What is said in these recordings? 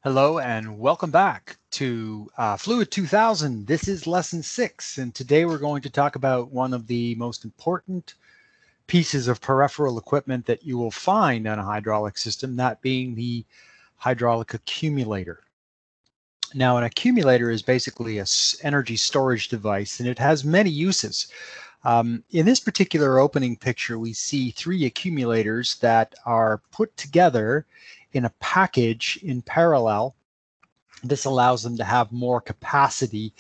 Hello and welcome back to Fluid 2000. This is lesson 6, and today we're going to talk about one of the most important pieces of peripheral equipment that you will find on a hydraulic system, that being the hydraulic accumulator. Now, an accumulator is basically an energy storage device, and it has many uses. In this particular opening picture, we see 3 accumulators that are put together in a package in parallel. This allows them to have more capacity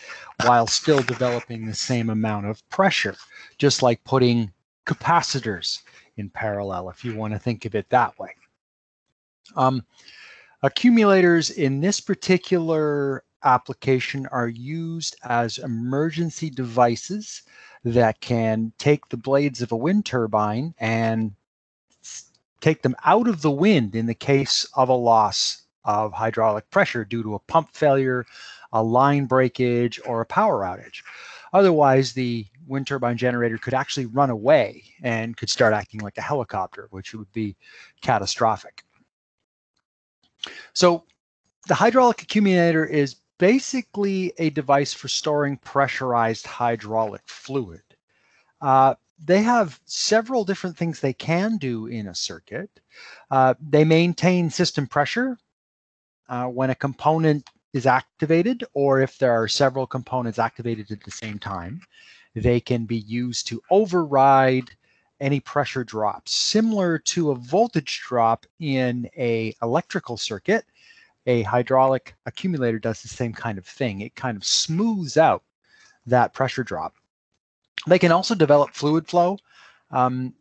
while still developing the same amount of pressure, just like putting capacitors in parallel, if you want to think of it that way. Accumulators in this particular application are used as emergency devices that can take the blades of a wind turbine and take them out of the wind in the case of a loss of hydraulic pressure due to a pump failure, a line breakage, or a power outage. Otherwise, the wind turbine generator could actually run away and could start acting like a helicopter, which would be catastrophic. So the hydraulic accumulator is basically a device for storing pressurized hydraulic fluid. They have several different things they can do in a circuit. They maintain system pressure when a component is activated, or if there are several components activated at the same time. They can be used to override any pressure drops. Similar to a voltage drop in an electrical circuit, a hydraulic accumulator does the same kind of thing. It kind of smooths out that pressure drop. They can also develop fluid flow. In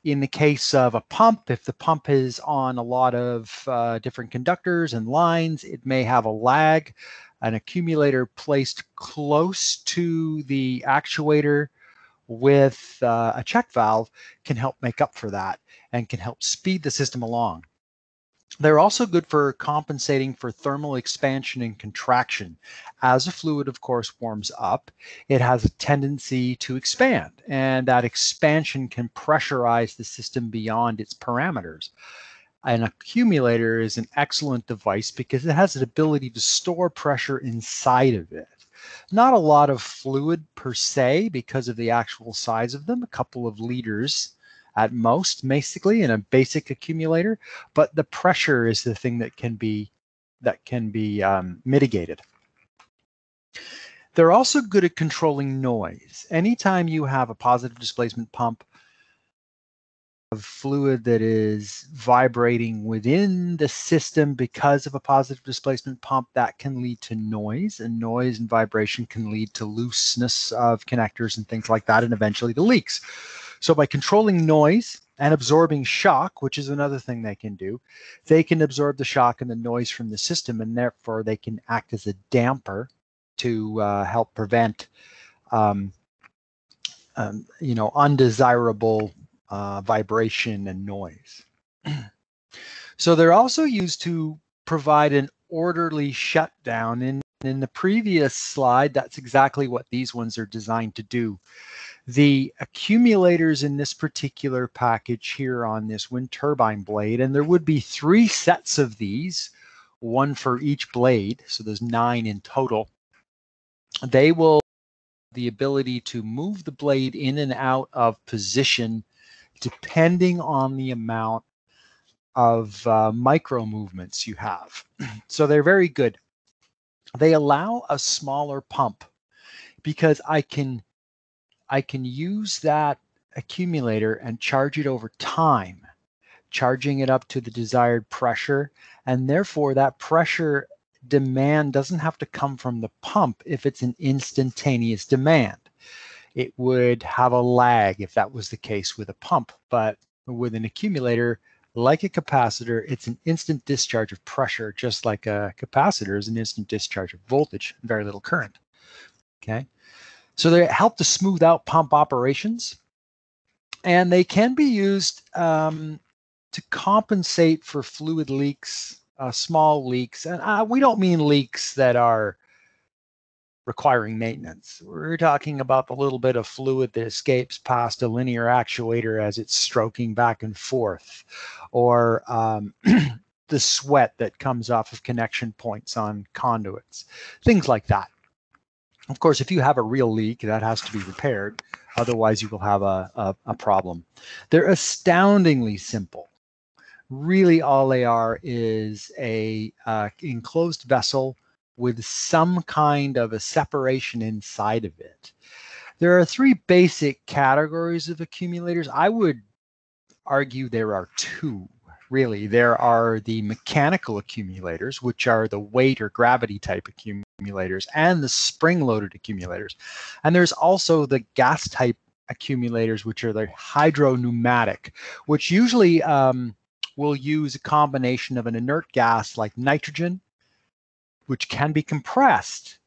the case of a pump, if the pump is on a lot of different conductors and lines, it may have a lag. An accumulator placed close to the actuator with a check valve can help make up for that and can help speed the system along. They're also good for compensating for thermal expansion and contraction. As a fluid, of course, warms up, it has a tendency to expand, and that expansion can pressurize the system beyond its parameters. An accumulator is an excellent device because it has an ability to store pressure inside of it. Not a lot of fluid per se because of the actual size of them, a couple of liters at most, basically, in a basic accumulator, but the pressure is the thing that can be mitigated. They're also good at controlling noise. Anytime you have a positive displacement pump of fluid that is vibrating within the system because of a positive displacement pump, that can lead to noise, and noise and vibration can lead to looseness of connectors and things like that, and eventually to leaks. So by controlling noise and absorbing shock, which is another thing they can do, they can absorb the shock and the noise from the system, and therefore they can act as a damper to help prevent undesirable vibration and noise. So they're also used to provide an orderly shutdown. In the previous slide, that's exactly what these ones are designed to do. The accumulators in this particular package here on this wind turbine blade, and there would be 3 sets of these, one for each blade, so there's 9 in total. They will have the ability to move the blade in and out of position depending on the amount of micro movements you have. So they're very good. They allow a smaller pump because I can use that accumulator and charge it over time, charging it up to the desired pressure, and therefore that pressure demand doesn't have to come from the pump if it's an instantaneous demand. It would have a lag if that was the case with a pump, but with an accumulator, like a capacitor, it's an instant discharge of pressure, just like a capacitor is an instant discharge of voltage, very little current. Okay, so they help to smooth out pump operations, and they can be used to compensate for fluid leaks, small leaks, and we don't mean leaks that are requiring maintenance. We're talking about the little bit of fluid that escapes past a linear actuator as it's stroking back and forth, or the sweat that comes off of connection points on conduits, things like that. Of course, if you have a real leak, that has to be repaired. Otherwise, you will have a problem. They're astoundingly simple. Really, all they are is a enclosed vessel with some kind of a separation inside of it. There are three basic categories of accumulators. I would argue there are two, really. There are the mechanical accumulators, which are the weight or gravity type accumulators, and the spring-loaded accumulators. And there's also the gas type accumulators, which are the hydropneumatic, which usually will use a combination of an inert gas like nitrogen, which can be compressed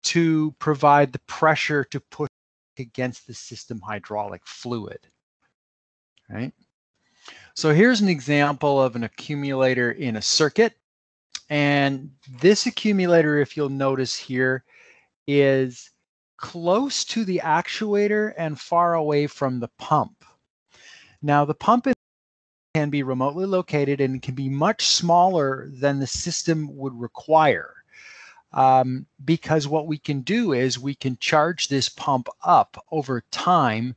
to provide the pressure to push against the system hydraulic fluid, right? So here's an example of an accumulator in a circuit. And this accumulator, if you'll notice here, is close to the actuator and far away from the pump. Now, the pump can be remotely located and can be much smaller than the system would require. Because what we can do is we can charge this pump up over time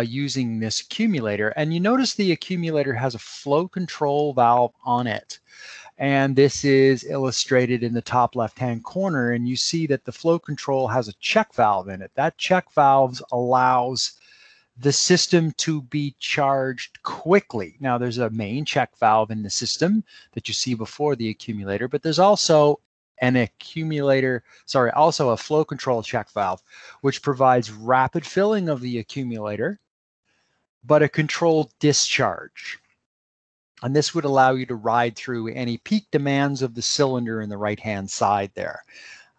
using this accumulator. And you notice the accumulator has a flow control valve on it. And this is illustrated in the top left-hand corner. And you see that the flow control has a check valve in it. That check valve allows the system to be charged quickly. Now, there's a main check valve in the system that you see before the accumulator, but there's also also a flow control check valve, which provides rapid filling of the accumulator, but a controlled discharge. And this would allow you to ride through any peak demands of the cylinder in the right-hand side there.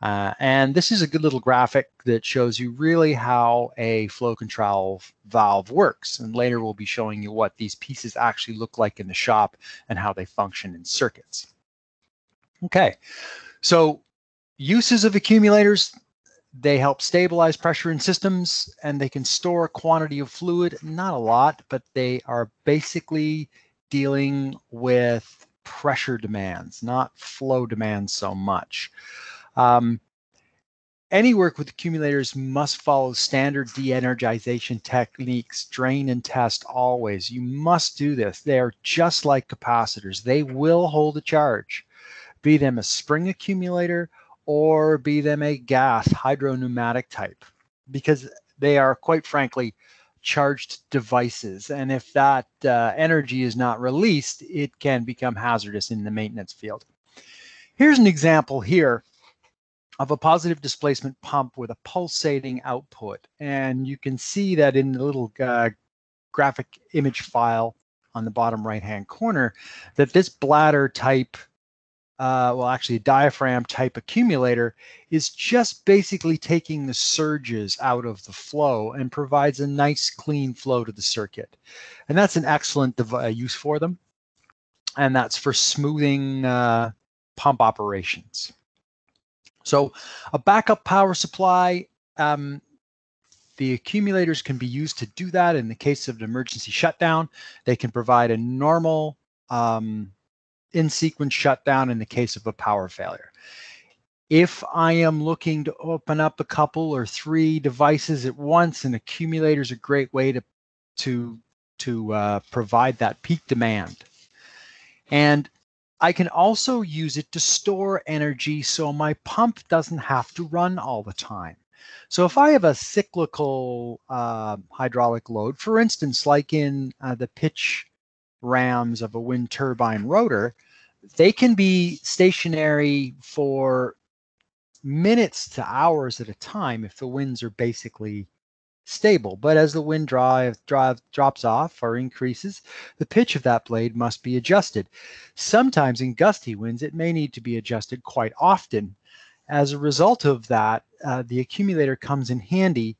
And this is a good little graphic that shows you really how a flow control valve works. And later we'll be showing you what these pieces actually look like in the shop and how they function in circuits. Okay, so uses of accumulators: they help stabilize pressure in systems, and they can store a quantity of fluid, not a lot, but they are basically dealing with pressure demands, not flow demands so much. Any work with accumulators must follow standard de-energization techniques, drain and test always. You must do this. They are just like capacitors. They will hold a charge, be them a spring accumulator or be them a gas hydropneumatic type, because they are, quite frankly, charged devices. And if that energy is not released, it can become hazardous in the maintenance field. Here's an example here of a positive displacement pump with a pulsating output. And you can see that in the little graphic image file on the bottom right-hand corner, that this bladder type, actually a diaphragm type accumulator, is just basically taking the surges out of the flow and provides a nice clean flow to the circuit. And that's an excellent use for them. And that's for smoothing pump operations. So a backup power supply, the accumulators can be used to do that. In the case of an emergency shutdown, they can provide a normal in-sequence shutdown in the case of a power failure. If I am looking to open up a couple or three devices at once, an accumulator is a great way to provide that peak demand. And I can also use it to store energy so my pump doesn't have to run all the time. So if I have a cyclical hydraulic load, for instance, like in the pitch rams of a wind turbine rotor, they can be stationary for minutes to hours at a time if the winds are basically stable. But as the wind drops off or increases, the pitch of that blade must be adjusted. Sometimes in gusty winds, it may need to be adjusted quite often. As a result of that, the accumulator comes in handy,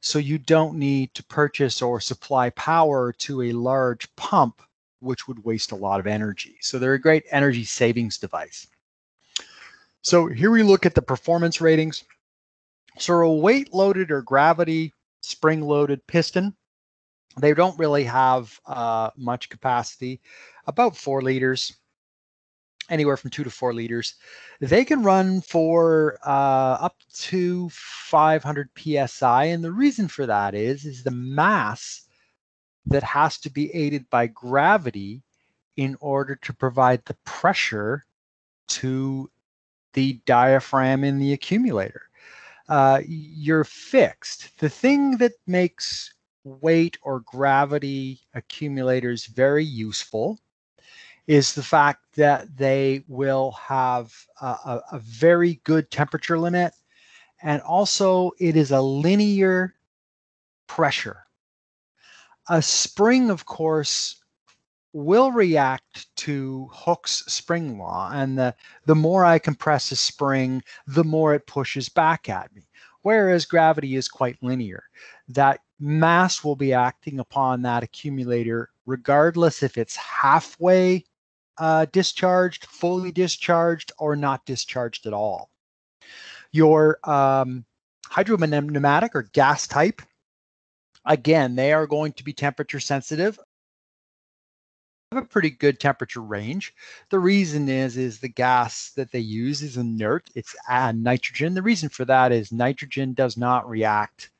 so you don't need to purchase or supply power to a large pump, which would waste a lot of energy. So they're a great energy savings device. So here we look at the performance ratings. So a weight-loaded or gravity spring-loaded piston, they don't really have much capacity, about 4 liters. anywhere from 2 to 4 liters. They can run for up to 500 psi, and the reason for that is the mass that has to be aided by gravity in order to provide the pressure to the diaphragm in the accumulator. You're fixed. The thing that makes weight or gravity accumulators very useful is the fact that they will have a very good temperature limit, and also it is a linear pressure. A spring, of course, will react to Hooke's spring law, and the more I compress a spring, the more it pushes back at me, whereas gravity is quite linear. That mass will be acting upon that accumulator regardless if it's halfway discharged, fully discharged, or not discharged at all. Your hydropneumatic or gas type, again, they are going to be temperature sensitive. Have a pretty good temperature range. The reason is the gas that they use is inert. It's nitrogen. The reason for that is nitrogen does not react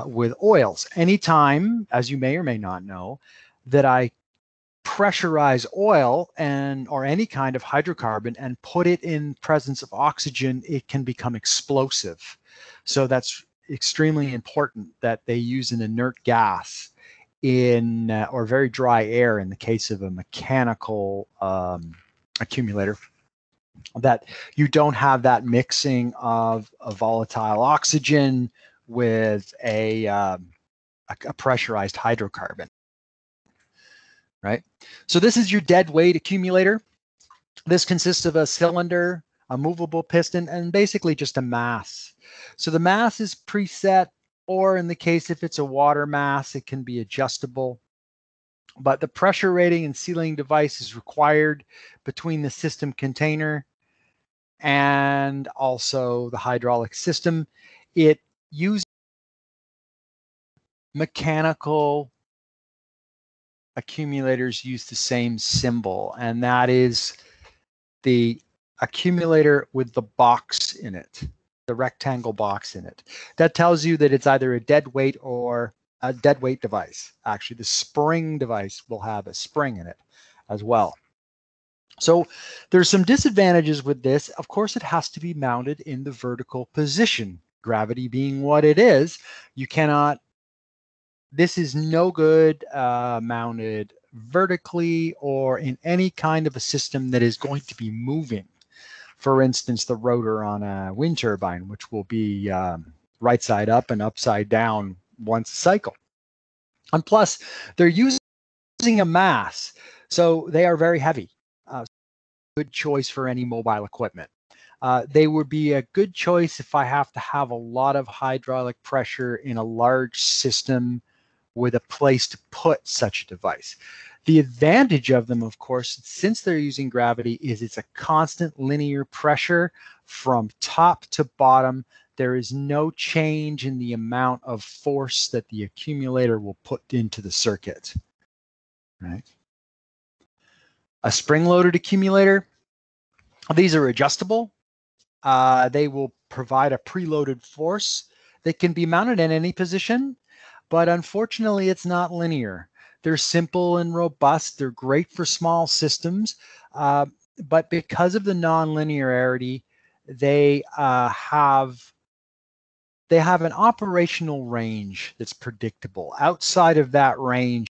with oils. Anytime, as you may or may not know, that I pressurize oil or any kind of hydrocarbon and put it in presence of oxygen, it can become explosive. So that's extremely important that they use an inert gas in or very dry air in the case of a mechanical accumulator, that you don't have that mixing of a volatile oxygen with a pressurized hydrocarbon. Right? So this is your dead weight accumulator. This consists of a cylinder, a movable piston, and basically just a mass. So the mass is preset, or in the case if it's a water mass, it can be adjustable. But the pressure rating and sealing device is required between the system container and also the hydraulic system. It uses mechanical accumulators use the same symbol, and that is the accumulator with the box in it, the rectangle box in it. That tells you that it's either a dead weight or a dead weight device. Actually, the spring device will have a spring in it as well. So there's some disadvantages with this. Of course, it has to be mounted in the vertical position. Gravity being what it is, you cannot, this is no good mounted vertically or in any kind of a system that is going to be moving. For instance, the rotor on a wind turbine, which will be right side up and upside down once a cycle. And plus, they're using a mass, so they are very heavy. Good choice for any mobile equipment. They would be a good choice if I have to have a lot of hydraulic pressure in a large system with a place to put such a device. The advantage of them, of course, since they're using gravity, is it's a constant linear pressure from top to bottom. There is no change in the amount of force that the accumulator will put into the circuit. Right? A spring-loaded accumulator, these are adjustable. They will provide a preloaded force that can be mounted in any position, but unfortunately, it's not linear. They're simple and robust. They're great for small systems, but because of the non-linearity, they have an operational range that's predictable. Outside of that range,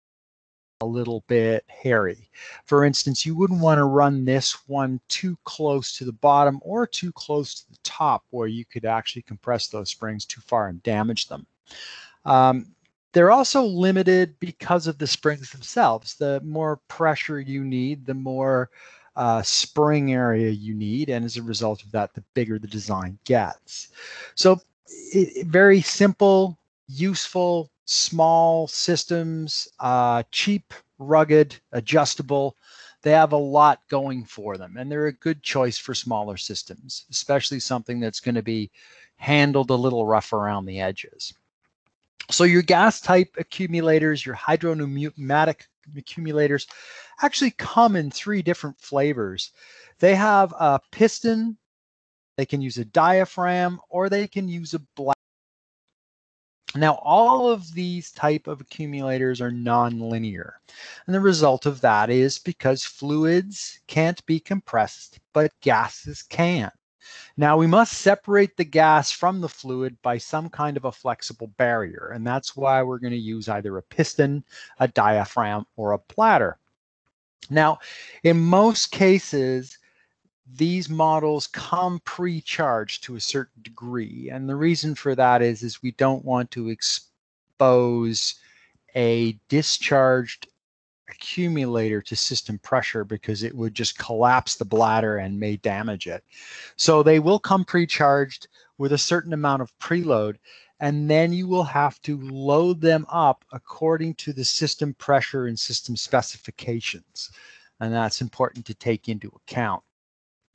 a little bit hairy. For instance, you wouldn't want to run this one too close to the bottom or too close to the top, where you could actually compress those springs too far and damage them. They're also limited because of the springs themselves. The more pressure you need, the more spring area you need, and as a result of that, the bigger the design gets. So very simple, useful, small systems, cheap, rugged, adjustable. They have a lot going for them, and they're a good choice for smaller systems, especially something that's going to be handled a little rough around the edges. So your gas type accumulators, your hydropneumatic accumulators actually come in 3 different flavors. They have a piston, they can use a diaphragm, or they can use a bladder. Now, all of these type of accumulators are nonlinear. And the result of that is because fluids can't be compressed, but gases can. Now, we must separate the gas from the fluid by some kind of a flexible barrier. And that's why we're going to use either a piston, a diaphragm, or a bladder. Now, in most cases, these models come pre-charged to a certain degree. And the reason for that is we don't want to expose a discharged accumulator to system pressure because it would just collapse the bladder and may damage it. So they will come pre-charged with a certain amount of preload, and then you will have to load them up according to the system pressure and system specifications. And that's important to take into account.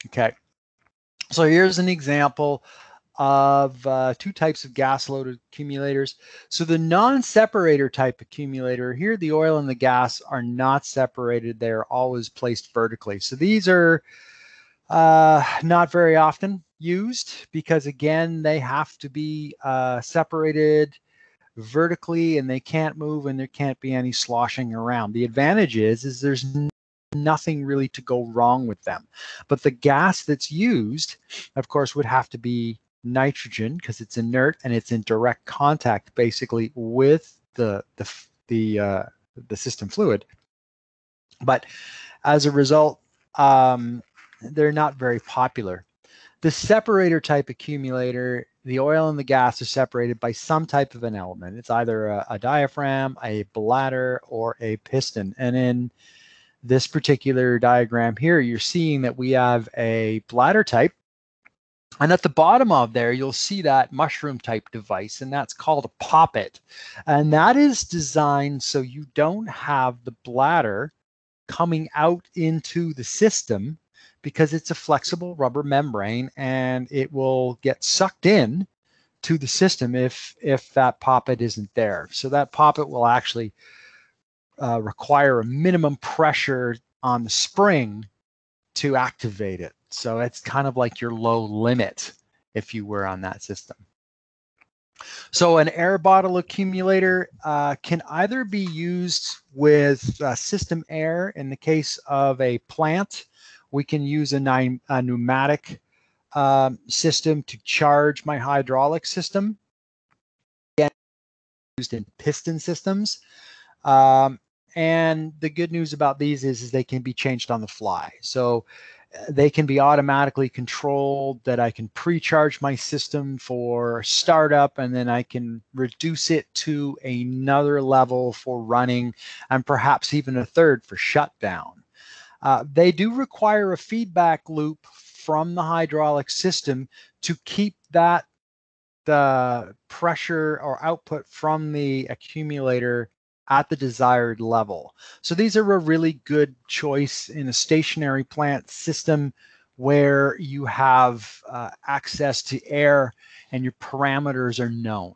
Okay, so here's an example of 2 types of gas-loaded accumulators. So the non-separator type accumulator, here the oil and the gas are not separated. They're always placed vertically. So these are not very often used because, again, they have to be separated vertically and they can't move and there can't be any sloshing around. The advantage is there's nothing really to go wrong with them. But the gas that's used, of course, would have to be nitrogen because it's inert and it's in direct contact basically with the system fluid. But as a result, they're not very popular. The separator type accumulator, the oil and the gas are separated by some type of an element. It's either a diaphragm, a bladder, or a piston. And in this particular diagram here, you're seeing that we have a bladder type. And at the bottom of there, you'll see that mushroom type device, and that's called a poppet. And that is designed so you don't have the bladder coming out into the system because it's a flexible rubber membrane and it will get sucked in to the system if that poppet isn't there. So that poppet will actually require a minimum pressure on the spring to activate it. So it's kind of like your low limit if you were on that system. So an air bottle accumulator can either be used with system air. In the case of a plant, we can use a pneumatic system to charge my hydraulic system. Again, used in piston systems. And the good news about these is they can be changed on the fly. So they can be automatically controlled, that I can pre-charge my system for startup and then I can reduce it to another level for running and perhaps even a third for shutdown. They do require a feedback loop from the hydraulic system to keep the pressure or output from the accumulator at the desired level. So these are a really good choice in a stationary plant system where you have access to air and your parameters are known.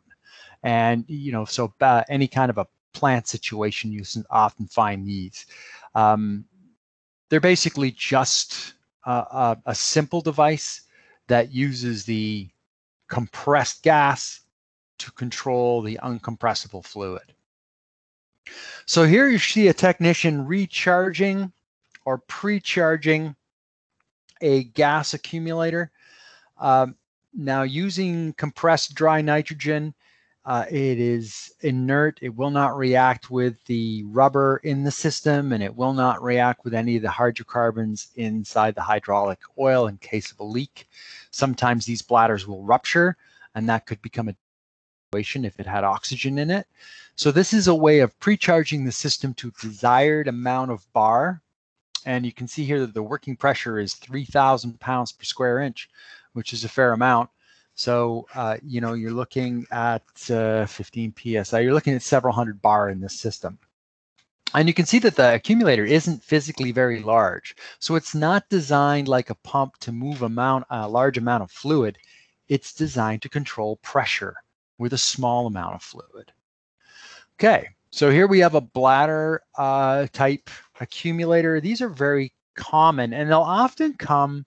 And, so any kind of a plant situation, you can often find these. They're basically just a simple device that uses the compressed gas to control the uncompressible fluid. So here you see a technician recharging or pre-charging a gas accumulator. Now using compressed dry nitrogen, it is inert. It will not react with the rubber in the system, and it will not react with any of the hydrocarbons inside the hydraulic oil in case of a leak. Sometimes these bladders will rupture, and that could become a situation if it had oxygen in it. So this is a way of pre-charging the system to a desired amount of bar. And you can see here that the working pressure is 3,000 pounds per square inch, which is a fair amount. So, you're looking at 15 PSI. You're looking at several hundred bar in this system. And you can see that the accumulator isn't physically very large. So it's not designed like a pump to move a large amount of fluid. It's designed to control pressure with a small amount of fluid. Okay, So here we have a bladder type accumulator. These are very common, and they'll often come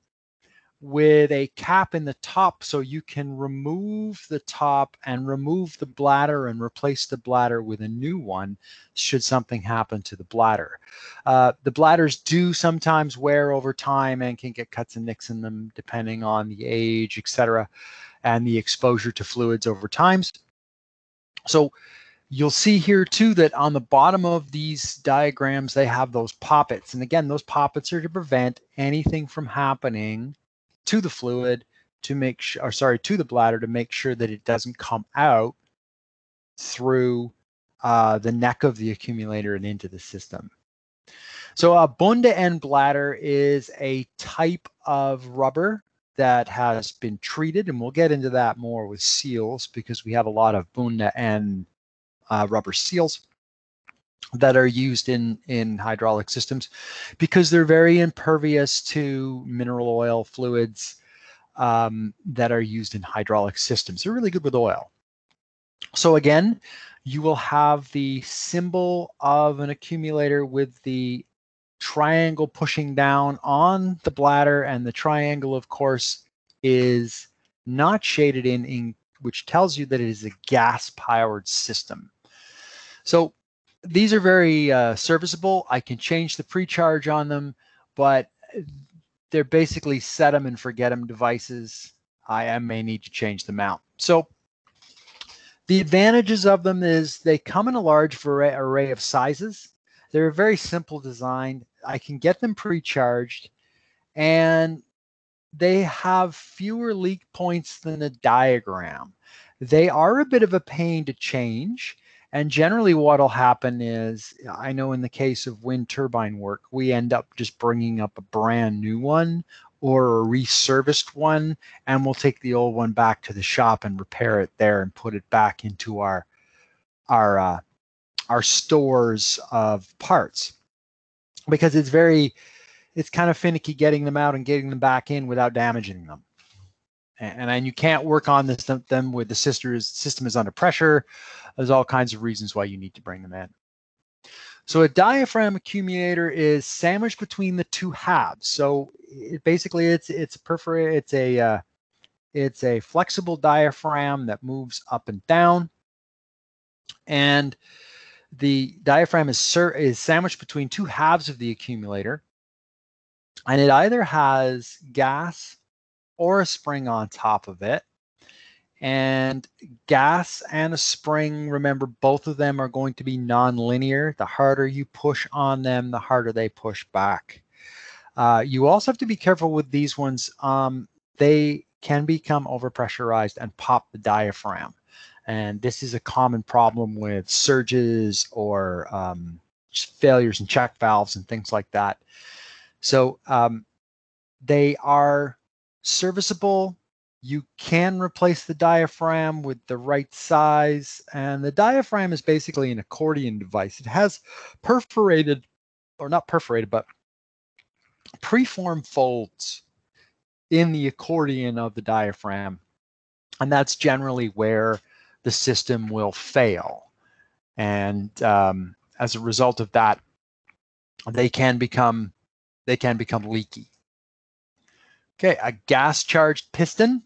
with a cap in the top, so you can remove the top and remove the bladder and replace the bladder with a new one should something happen to the bladder. The bladders do sometimes wear over time and can get cuts and nicks in them depending on the age, etc., and the exposure to fluids over time. So you'll see here too that on the bottom of these diagrams, they have those poppets. And again, those poppets are to prevent anything from happening to the fluid to make sure, or sorry, to the bladder to make sure that it doesn't come out through the neck of the accumulator and into the system. So a bund-to-end bladder is a type of rubber that has been treated, and we'll get into that more with seals because we have a lot of bund-to-end rubber seals that are used in hydraulic systems because they're very impervious to mineral oil fluids that are used in hydraulic systems. They're really good with oil. So again, you will have the symbol of an accumulator with the triangle pushing down on the bladder, and the triangle, of course, is not shaded in ink, which tells you that it is a gas-powered system. So these are very serviceable. I can change the pre-charge on them, but they're basically set them and forget them devices. I may need to change them out. So the advantages of them is they come in a large array of sizes. They're a very simple design. I can get them pre-charged, and they have fewer leak points than a diagram. They are a bit of a pain to change. And generally what will happen is, I know in the case of wind turbine work, we end up just bringing up a brand new one or a reserviced one, and we'll take the old one back to the shop and repair it there and put it back into our stores of parts, because it's kind of finicky getting them out and getting them back in without damaging them. And you can't work on them with the system is under pressure. There's all kinds of reasons why you need to bring them in. So a diaphragm accumulator is sandwiched between the two halves. So basically it's a flexible diaphragm that moves up and down, and the diaphragm is sandwiched between two halves of the accumulator, and it either has gas or a spring on top of it. And gas and a spring, remember, both of them are going to be non-linear. The harder you push on them, the harder they push back. You also have to be careful with these ones. They can become overpressurized and pop the diaphragm. And this is a common problem with surges or failures in check valves and things like that. So they are serviceable. You can replace the diaphragm with the right size, and the diaphragm is basically an accordion device. It has perforated, or not perforated, but preformed folds in the accordion of the diaphragm, and that's generally where the system will fail. And as a result of that, they can become leaky. Okay, a gas-charged piston.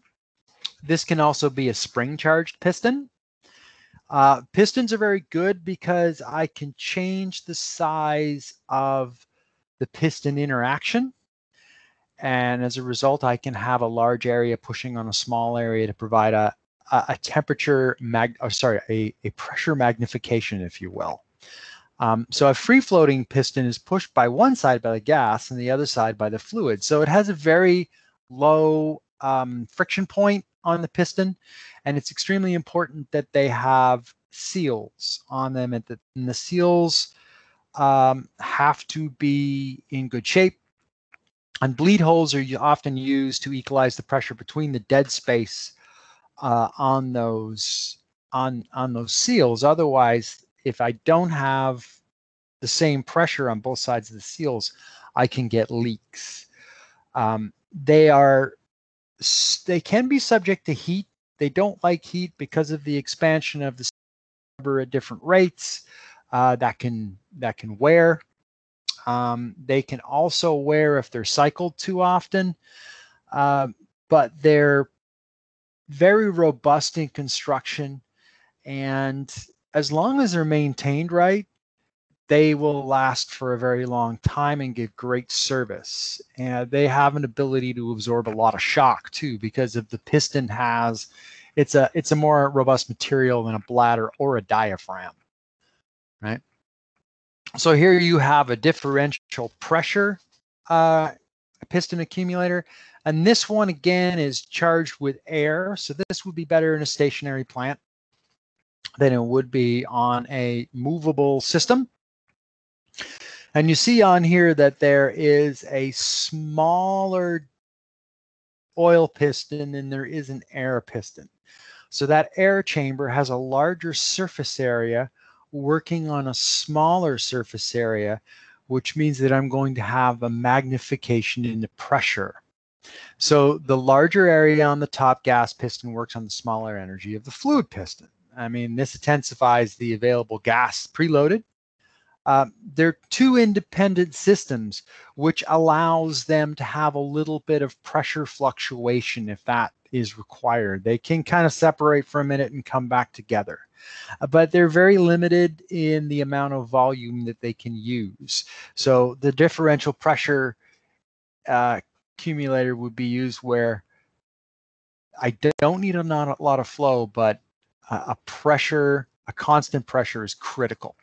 This can also be a spring-charged piston. Pistons are very good because I can change the size of the piston interaction. And as a result, I can have a large area pushing on a small area to provide a pressure magnification, if you will. So a free-floating piston is pushed by one side by the gas and the other side by the fluid. So it has a very low friction point on the piston, and it's extremely important that they have seals on them, and the seals have to be in good shape. And bleed holes are often used to equalize the pressure between the dead space on those seals. Otherwise, if I don't have the same pressure on both sides of the seals, I can get leaks. They can be subject to heat. They don't like heat because of the expansion of the rubber at different rates. that can wear. They can also wear if they're cycled too often, but they're very robust in construction, and as long as they're maintained right, they will last for a very long time and give great service. And they have an ability to absorb a lot of shock too, because if the piston has, it's a more robust material than a bladder or a diaphragm, right? So here you have a differential pressure piston accumulator, and this one again is charged with air. So this would be better in a stationary plant than it would be on a movable system. And you see on here that there is a smaller oil piston than there is an air piston. So that air chamber has a larger surface area working on a smaller surface area, which means that I'm going to have a magnification in the pressure. So the larger area on the top gas piston works on the smaller energy of the fluid piston. I mean, this intensifies the available gas preloaded. They're two independent systems, which allows them to have a little bit of pressure fluctuation if that is required. They can kind of separate for a minute and come back together. But they're very limited in the amount of volume that they can use. So the differential pressure accumulator would be used where I don't need a lot of flow, but a constant pressure is critical.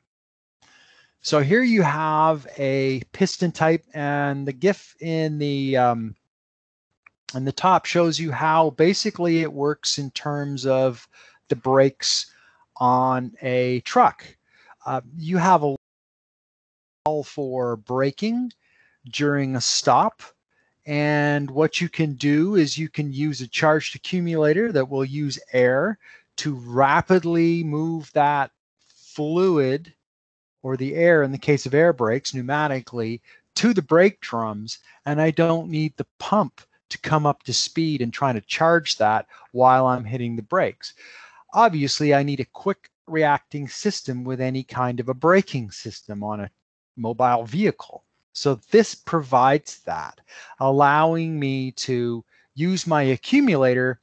So here you have a piston type, and the GIF in the top shows you how basically it works in terms of the brakes on a truck. You have a wall for braking during a stop, and what you can do is you can use a charged accumulator that will use air to rapidly move that fluid, or the air in the case of air brakes, pneumatically to the brake drums, and I don't need the pump to come up to speed and try to charge that while I'm hitting the brakes. Obviously, I need a quick reacting system with any kind of a braking system on a mobile vehicle. So this provides that, allowing me to use my accumulator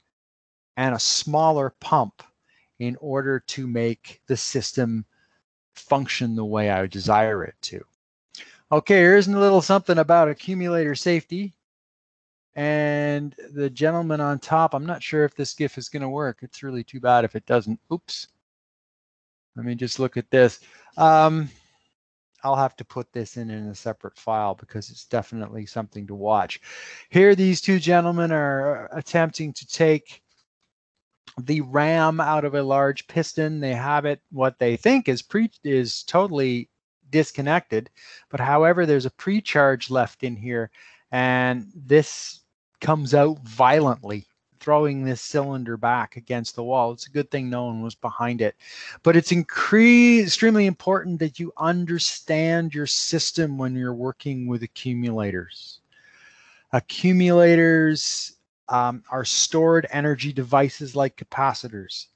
and a smaller pump in order to make the system function the way I desire it to. Okay, here's a little something about accumulator safety. And the gentleman on top, I'm not sure if this GIF is going to work. It's really too bad if it doesn't. Oops. Let me just look at this. I'll have to put this in a separate file because it's definitely something to watch. Here, these two gentlemen are attempting to take the ram out of a large piston. They have it, what they think is totally disconnected, but however, there's a pre-charge left in here, and this comes out violently, throwing this cylinder back against the wall. It's a good thing no one was behind it, but it's extremely important that you understand your system when you're working with accumulators. Accumulators are stored energy devices like capacitors.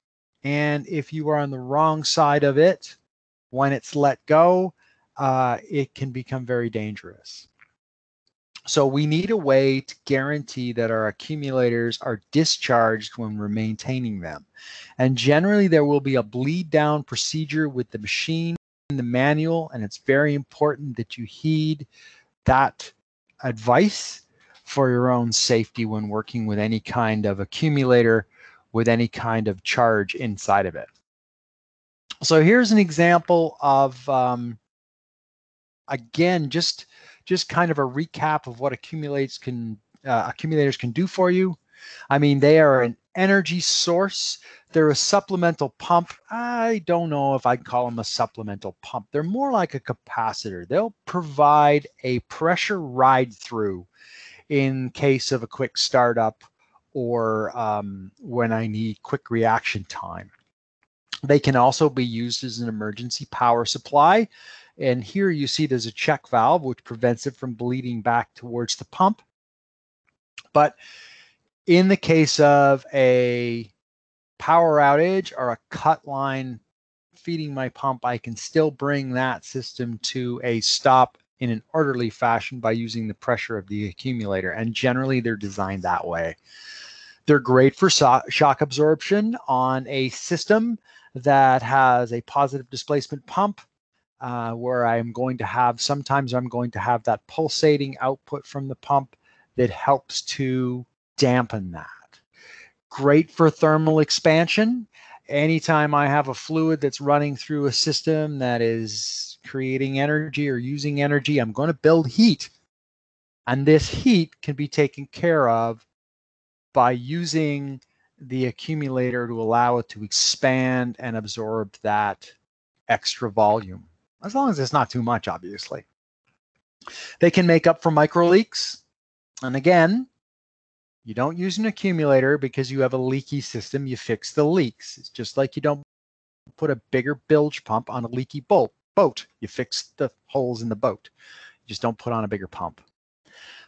And if you are on the wrong side of it, when it's let go, it can become very dangerous. So we need a way to guarantee that our accumulators are discharged when we're maintaining them. And generally there will be a bleed down procedure with the machine in the manual, and it's very important that you heed that advice for your own safety when working with any kind of accumulator with any kind of charge inside of it. So here's an example of, again, just kind of a recap of what accumulators can do for you. I mean, they are an energy source. They're a supplemental pump. I don't know if I'd call them a supplemental pump. They're more like a capacitor. They'll provide a pressure ride through in case of a quick startup or when I need quick reaction time. They can also be used as an emergency power supply. And here you see there's a check valve which prevents it from bleeding back towards the pump. But in the case of a power outage or a cut line feeding my pump, I can still bring that system to a stop in an orderly fashion by using the pressure of the accumulator. And generally, they're designed that way. They're great for shock absorption on a system that has a positive displacement pump, where sometimes I'm going to have that pulsating output from the pump that helps to dampen that. Great for thermal expansion. Anytime I have a fluid that's running through a system that is creating energy or using energy, I'm going to build heat. And this heat can be taken care of by using the accumulator to allow it to expand and absorb that extra volume, as long as it's not too much, obviously. They can make up for micro leaks. And again, you don't use an accumulator because you have a leaky system. You fix the leaks. It's just like you don't put a bigger bilge pump on a leaky boat. You fix the holes in the boat. You just don't put on a bigger pump.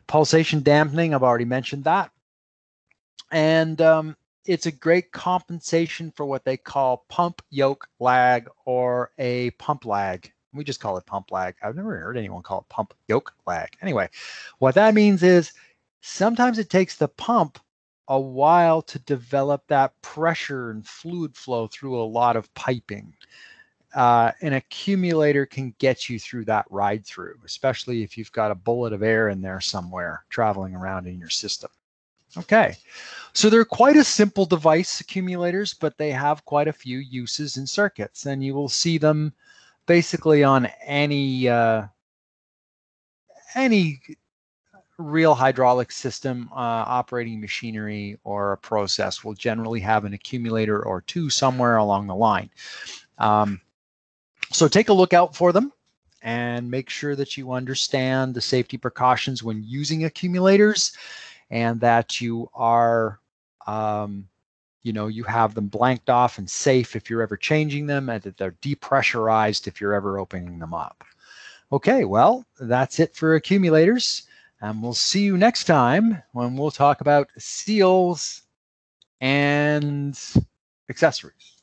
Pulsation dampening, I've already mentioned that. And it's a great compensation for what they call pump yoke lag or a pump lag. We just call it pump lag. I've never heard anyone call it pump yoke lag. Anyway, what that means is sometimes it takes the pump a while to develop that pressure and fluid flow through a lot of piping. An accumulator can get you through that ride through, especially if you've got a bullet of air in there somewhere traveling around in your system. Okay, so they're quite a simple device, accumulators, but they have quite a few uses in circuits, and you will see them basically on any real hydraulic system, operating machinery, or a process will generally have an accumulator or two somewhere along the line. So take a look out for them and make sure that you understand the safety precautions when using accumulators, and that you are, you have them blanked off and safe if you're ever changing them, and that they're depressurized if you're ever opening them up. Okay, well, that's it for accumulators. And we'll see you next time when we'll talk about seals and accessories.